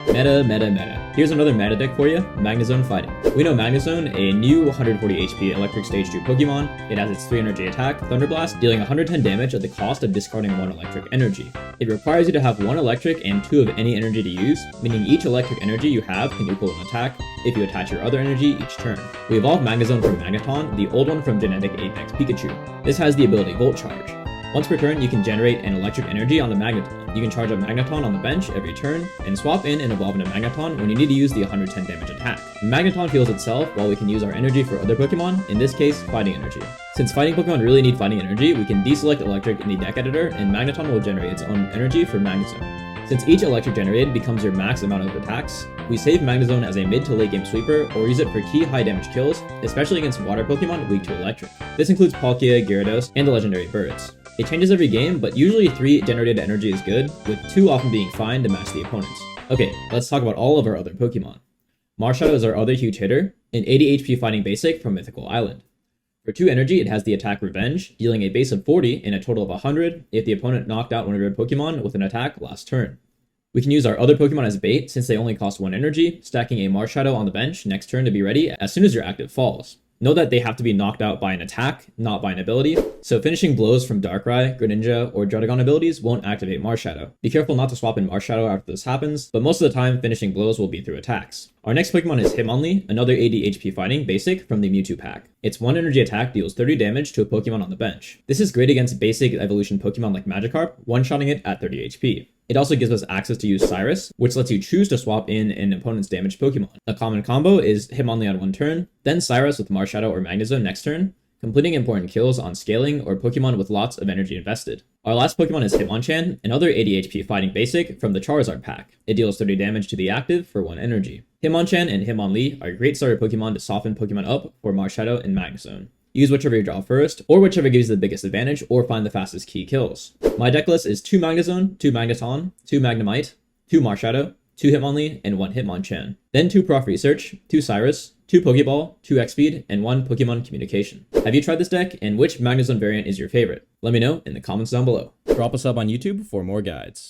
Meta. Here's another meta deck for you, Magnezone Fighting. We know Magnezone, a new 140 HP Electric Stage 2 Pokemon. It has its 3 energy attack, Thunder Blast, dealing 110 damage at the cost of discarding 1 electric energy. It requires you to have 1 electric and 2 of any energy to use, meaning each electric energy you have can equal an attack if you attach your other energy each turn. We evolved Magnezone from Magneton, the old one from Genetic Apex Pikachu. This has the ability Volt Charge. Once per turn, you can generate an electric energy on the Magneton. You can charge up Magneton on the bench every turn, and swap in and evolve into Magneton when you need to use the 110 damage attack. Magneton heals itself while we can use our energy for other Pokemon, in this case, Fighting Energy. Since Fighting Pokemon really need Fighting Energy, we can deselect Electric in the deck editor, and Magneton will generate its own energy for Magnezone. Since each electric generated becomes your max amount of attacks, we save Magnezone as a mid to late game sweeper or use it for key high damage kills, especially against water Pokemon weak to electric. This includes Palkia, Gyarados, and the legendary birds. It changes every game, but usually 3 generated energy is good, with 2 often being fine to match the opponents. Okay, let's talk about all of our other Pokemon. Marshadow is our other huge hitter, an 80 HP fighting basic from Mythical Island. For 2 energy, it has the attack Revenge, dealing a base of 40 and a total of 100 if the opponent knocked out one of your Pokemon with an attack last turn. We can use our other Pokemon as bait since they only cost 1 energy, stacking a Marshadow on the bench next turn to be ready as soon as your active falls. Know that they have to be knocked out by an attack, not by an ability, so finishing blows from Darkrai, Greninja, or Druddigon abilities won't activate Marshadow. Be careful not to swap in Marshadow after this happens, but most of the time finishing blows will be through attacks. Our next Pokemon is Hitmonlee, another 80 HP fighting basic from the Mewtwo pack. Its 1 energy attack deals 30 damage to a Pokemon on the bench. This is great against basic evolution Pokemon like Magikarp, one-shotting it at 30 HP. It also gives us access to use Cyrus, which lets you choose to swap in an opponent's damaged Pokemon. A common combo is Hitmonlee on 1 turn, then Cyrus with Marshadow or Magnezone next turn, completing important kills on scaling or Pokemon with lots of energy invested. Our last Pokemon is Hitmonchan, another 80 HP fighting basic from the Charizard pack. It deals 30 damage to the active for 1 energy. Hitmonchan and Hitmonlee are great starter Pokemon to soften Pokemon up for Marshadow and Magnezone. Use whichever you draw first, or whichever gives you the biggest advantage, or find the fastest key kills. My deck list is 2 Magnezone, 2 Magneton, 2 Magnemite, 2 Marshadow, 2 Hitmonlee, and 1 Hitmonchan. Then 2 Prof Research, 2 Cyrus, 2 Pokeball, 2 X-Speed, and 1 Pokemon Communication. Have you tried this deck, and which Magnezone variant is your favorite? Let me know in the comments down below. Drop a sub on YouTube for more guides.